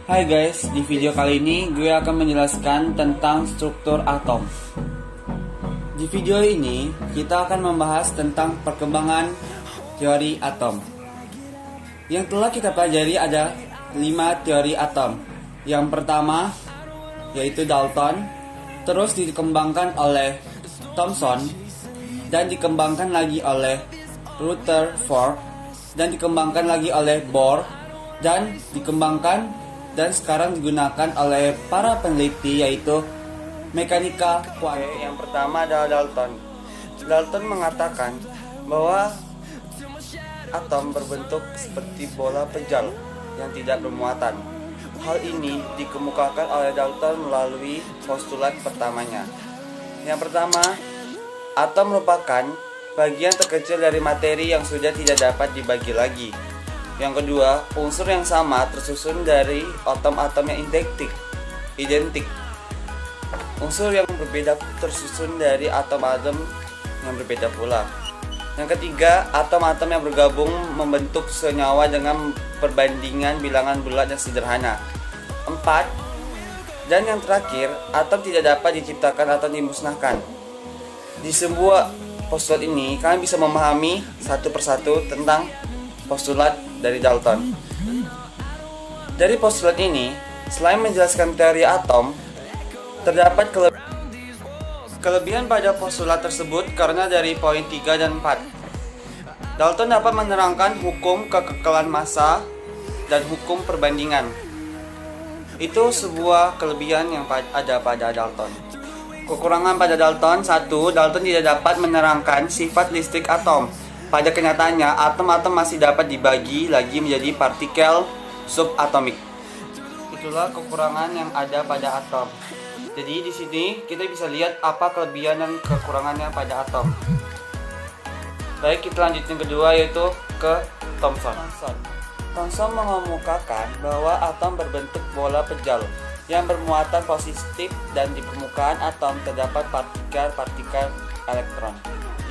Hai guys, di video kali ini gue akan menjelaskan tentang struktur atom. Di video ini kita akan membahas tentang perkembangan teori atom. Yang telah kita pelajari ada 5 teori atom. Yang pertama yaitu Dalton, terus dikembangkan oleh Thomson, dan dikembangkan lagi oleh Rutherford, dan dikembangkan lagi oleh Bohr, dan dikembangkan dan sekarang digunakan oleh para peneliti yaitu mekanika kuantum. Yang pertama adalah Dalton. Dalton mengatakan bahwa atom berbentuk seperti bola pejal yang tidak bermuatan. Hal ini dikemukakan oleh Dalton melalui postulat pertamanya. Yang pertama, atom merupakan bagian terkecil dari materi yang sudah tidak dapat dibagi lagi. Yang kedua, unsur yang sama tersusun dari atom-atom yang identik. Unsur yang berbeda tersusun dari atom-atom yang berbeda pula. Yang ketiga, atom-atom yang bergabung membentuk senyawa dengan perbandingan bilangan bulat dan sederhana. 4. Dan yang terakhir, atom tidak dapat diciptakan atau dimusnahkan. Di sebuah postulat ini, kalian bisa memahami satu persatu tentang postulat dari Dalton. Dari postulat ini, selain menjelaskan teori atom, terdapat kelebihan pada postulat tersebut karena dari poin 3 dan 4. Dalton dapat menerangkan hukum kekekalan massa dan hukum perbandingan. Itu sebuah kelebihan yang ada pada Dalton. Kekurangan pada Dalton: 1. Dalton tidak dapat menerangkan sifat listrik atom. Pada kenyataannya, atom-atom masih dapat dibagi lagi menjadi partikel subatomik. Itulah kekurangan yang ada pada atom. Jadi di sini kita bisa lihat apa kelebihan dan kekurangannya pada atom. Baik, kita lanjut yang kedua yaitu ke Thomson. Thomson mengemukakan bahwa atom berbentuk bola pejal yang bermuatan positif dan di permukaan atom terdapat partikel-partikel elektron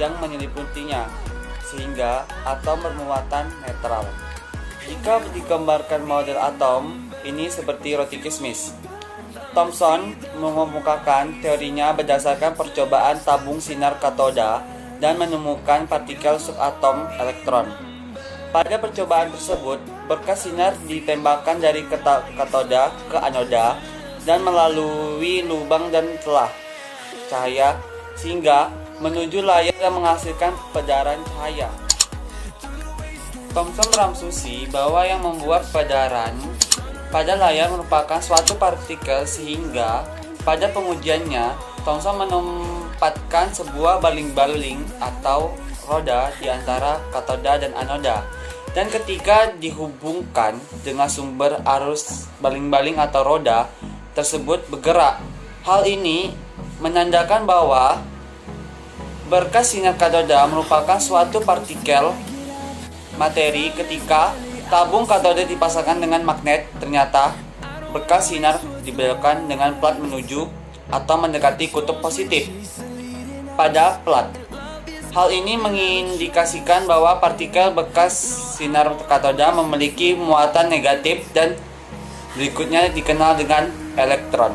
yang menyeliputinya, sehingga atom bermuatan netral. Jika digambarkan model atom ini seperti roti kismis. Thomson mengemukakan teorinya berdasarkan percobaan tabung sinar katoda dan menemukan partikel subatom elektron. Pada percobaan tersebut, berkas sinar ditembakkan dari katoda ke anoda dan melalui lubang dan celah cahaya sehingga menuju layar yang menghasilkan pedaran cahaya. Thomson berasumsi bahwa yang membuat pedaran pada layar merupakan suatu partikel, sehingga pada pengujiannya Thomson menempatkan sebuah baling-baling atau roda di antara katoda dan anoda, dan ketika dihubungkan dengan sumber arus baling-baling atau roda tersebut bergerak. Hal ini menandakan bahwa berkas sinar katoda merupakan suatu partikel materi. Ketika tabung katoda dipasangkan dengan magnet, ternyata berkas sinar dibelokkan dengan plat menuju atau mendekati kutub positif pada plat. Hal ini mengindikasikan bahwa partikel bekas sinar katoda memiliki muatan negatif dan berikutnya dikenal dengan elektron.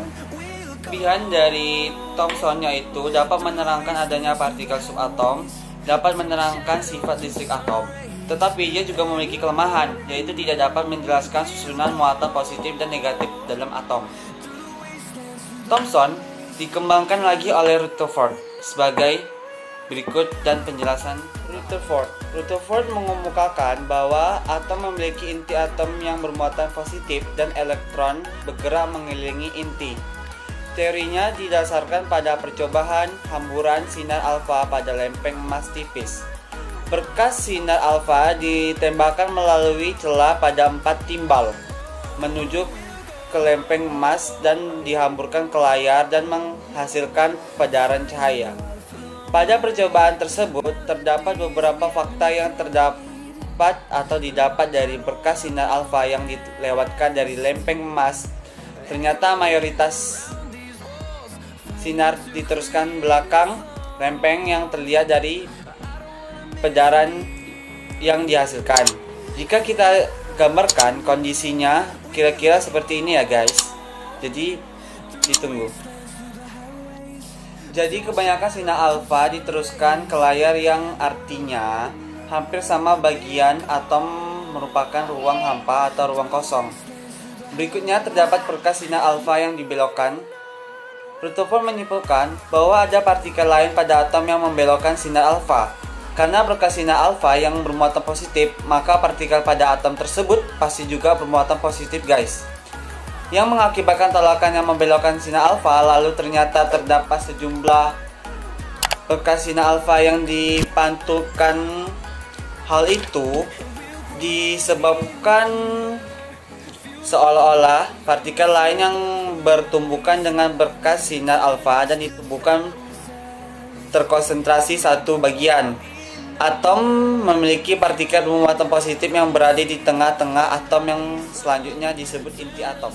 Kelebihan dari Thomson yaitu dapat menerangkan adanya partikel subatom, dapat menerangkan sifat listrik atom. Tetapi ia juga memiliki kelemahan, yaitu tidak dapat menjelaskan susunan muatan positif dan negatif dalam atom. Thomson dikembangkan lagi oleh Rutherford sebagai berikut dan penjelasan Rutherford mengemukakan bahwa atom memiliki inti atom yang bermuatan positif dan elektron bergerak mengelilingi inti. Teorinya didasarkan pada percobaan hamburan sinar alfa pada lempeng emas tipis. Berkas sinar alfa ditembakkan melalui celah pada 4 timbal menuju ke lempeng emas dan dihamburkan ke layar dan menghasilkan pedaran cahaya. Pada percobaan tersebut terdapat beberapa fakta yang terdapat atau didapat dari berkas sinar alfa yang dilewatkan dari lempeng emas. Ternyata mayoritas sinar diteruskan belakang lempeng yang terlihat dari pedaran yang dihasilkan. Jika kita gambarkan kondisinya kira-kira seperti ini ya guys. Jadi ditunggu. Jadi kebanyakan sinyal alfa diteruskan ke layar yang artinya hampir sama bagian atom merupakan ruang hampa atau ruang kosong. Berikutnya terdapat berkas sinyal alfa yang dibelokkan. Rutherford menyimpulkan bahwa ada partikel lain pada atom yang membelokkan sinyal alfa. Karena berkas sinyal alfa yang bermuatan positif, maka partikel pada atom tersebut pasti juga bermuatan positif guys. Yang mengakibatkan tolakan yang membelokkan sinyal alfa, lalu ternyata terdapat sejumlah berkas sinyal alfa yang dipantulkan. Hal itu disebabkan seolah-olah partikel lain yang bertumbukan dengan berkas sinyal alfa dan itu bukan terkonsentrasi satu bagian. Atom memiliki partikel bermuatan positif yang berada di tengah-tengah atom yang selanjutnya disebut inti atom.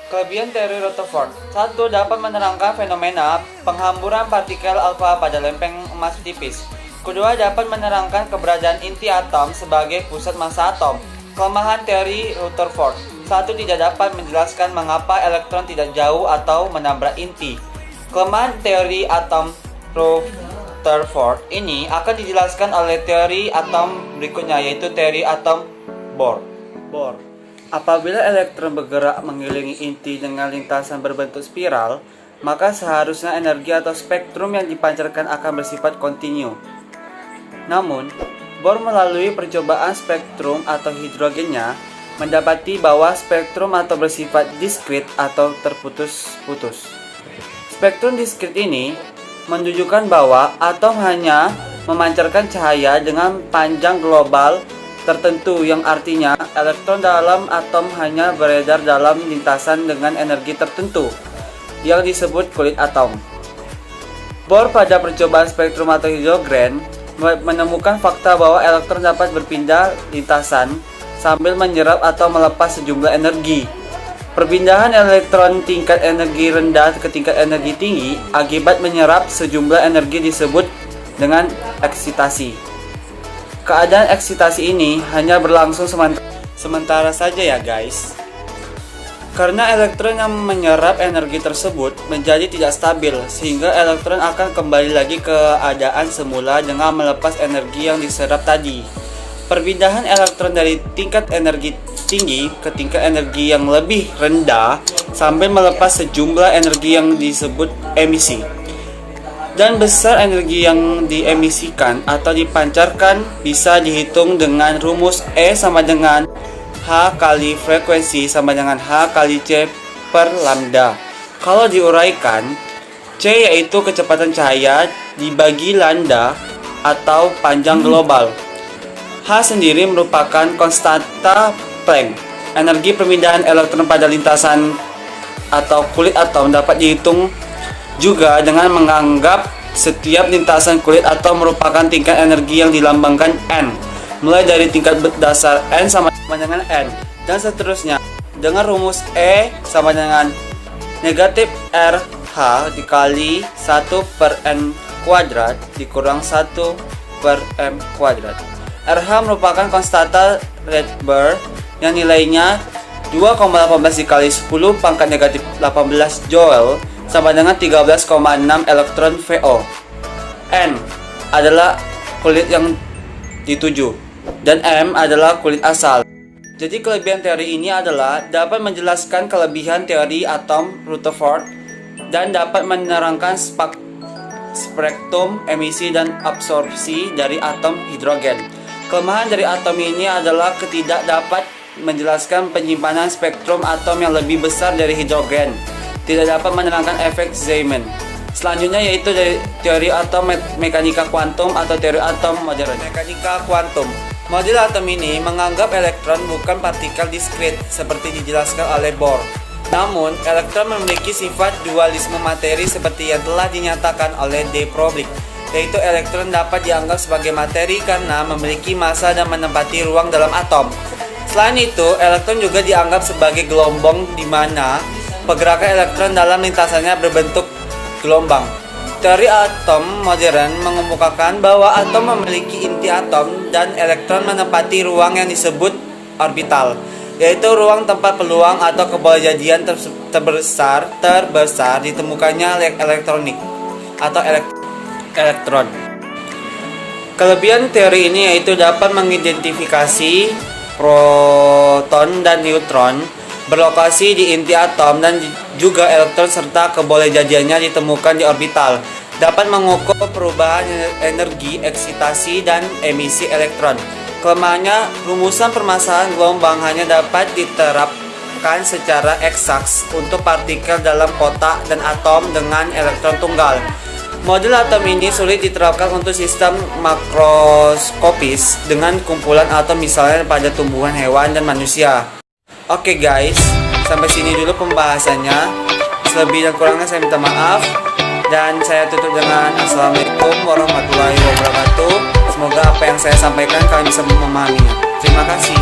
Kelebihan teori Rutherford. 1. Dapat menerangkan fenomena penghamburan partikel alfa pada lempeng emas tipis. Kedua, dapat menerangkan keberadaan inti atom sebagai pusat massa atom. Kelemahan teori Rutherford. 1. Tidak dapat menjelaskan mengapa elektron tidak jauh atau menabrak inti. Kelemahan teori atom Rutherford ini akan dijelaskan oleh teori atom berikutnya, yaitu teori atom Bohr. Apabila elektron bergerak mengelilingi inti dengan lintasan berbentuk spiral, maka seharusnya energi atau spektrum yang dipancarkan akan bersifat kontinu. Namun, Bohr melalui percobaan spektrum atau hidrogennya mendapati bahwa spektrum atau bersifat diskrit atau terputus-putus. Spektrum diskrit ini menunjukkan bahwa atom hanya memancarkan cahaya dengan panjang global tertentu, yang artinya elektron dalam atom hanya beredar dalam lintasan dengan energi tertentu yang disebut kulit atom. Bohr pada percobaan spektrum atau hidrogen menemukan fakta bahwa elektron dapat berpindah lintasan sambil menyerap atau melepas sejumlah energi. Perpindahan elektron tingkat energi rendah ke tingkat energi tinggi akibat menyerap sejumlah energi disebut dengan eksitasi. Keadaan eksitasi ini hanya berlangsung sementara saja ya guys. Karena elektron yang menyerap energi tersebut menjadi tidak stabil, sehingga elektron akan kembali lagi ke keadaan semula dengan melepas energi yang diserap tadi. Perpindahan elektron dari tingkat energi tinggi ke tingkat energi yang lebih rendah sambil melepas sejumlah energi yang disebut emisi. Dan besar energi yang diemisikan atau dipancarkan bisa dihitung dengan rumus E sama dengan H kali frekuensi sama dengan H kali C per lambda. Kalau diuraikan, C yaitu kecepatan cahaya dibagi lambda atau panjang global. H sendiri merupakan konstanta Planck. Energi perpindahan elektron pada lintasan atau kulit atom dapat dihitung juga dengan menganggap setiap lintasan kulit atom merupakan tingkat energi yang dilambangkan N, mulai dari tingkat dasar N sama dengan N, dan seterusnya dengan rumus E sama dengan negatif RH dikali 1 per N kuadrat dikurang 1 per M kuadrat. RH merupakan konstanta Rydberg yang nilainya 2,18 dikali 10 pangkat negatif 18 Joule sama dengan 13,6 elektron VO. N adalah kulit yang dituju dan M adalah kulit asal. Jadi kelebihan teori ini adalah dapat menjelaskan kelebihan teori atom Rutherford dan dapat menerangkan spektrum emisi dan absorpsi dari atom hidrogen. Kelemahan dari atom ini adalah tidak dapat menjelaskan penyimpanan spektrum atom yang lebih besar dari hidrogen. Tidak dapat menerangkan efek Zeeman. Selanjutnya yaitu dari teori atom mekanika kuantum atau teori atom modern. Mekanika kuantum. Model atom ini menganggap elektron bukan partikel diskrit seperti dijelaskan oleh Bohr. Namun, elektron memiliki sifat dualisme materi seperti yang telah dinyatakan oleh de Broglie, yaitu elektron dapat dianggap sebagai materi karena memiliki massa dan menempati ruang dalam atom. Selain itu, elektron juga dianggap sebagai gelombang di mana pergerakan elektron dalam lintasannya berbentuk gelombang. Teori atom modern mengemukakan bahwa atom memiliki inti atom dan elektron menempati ruang yang disebut orbital, yaitu ruang tempat peluang atau kebolehjadian terbesar ditemukannya elektronik atau elektron. Kelebihan teori ini yaitu dapat mengidentifikasi proton dan neutron berlokasi di inti atom dan juga elektron serta kebolehjadiannya ditemukan di orbital. Dapat mengukur perubahan energi, eksitasi, dan emisi elektron. Kelemahannya, rumusan permasalahan gelombang hanya dapat diterapkan secara eksaks untuk partikel dalam kotak dan atom dengan elektron tunggal. Model atom ini sulit diterapkan untuk sistem makroskopis dengan kumpulan atom misalnya pada tumbuhan, hewan, dan manusia. Oke guys, sampai sini dulu pembahasannya. Selebih dan kurangnya saya minta maaf. Dan saya tutup dengan Assalamualaikum warahmatullahi wabarakatuh. Semoga apa yang saya sampaikan kalian bisa memahaminya. Terima kasih.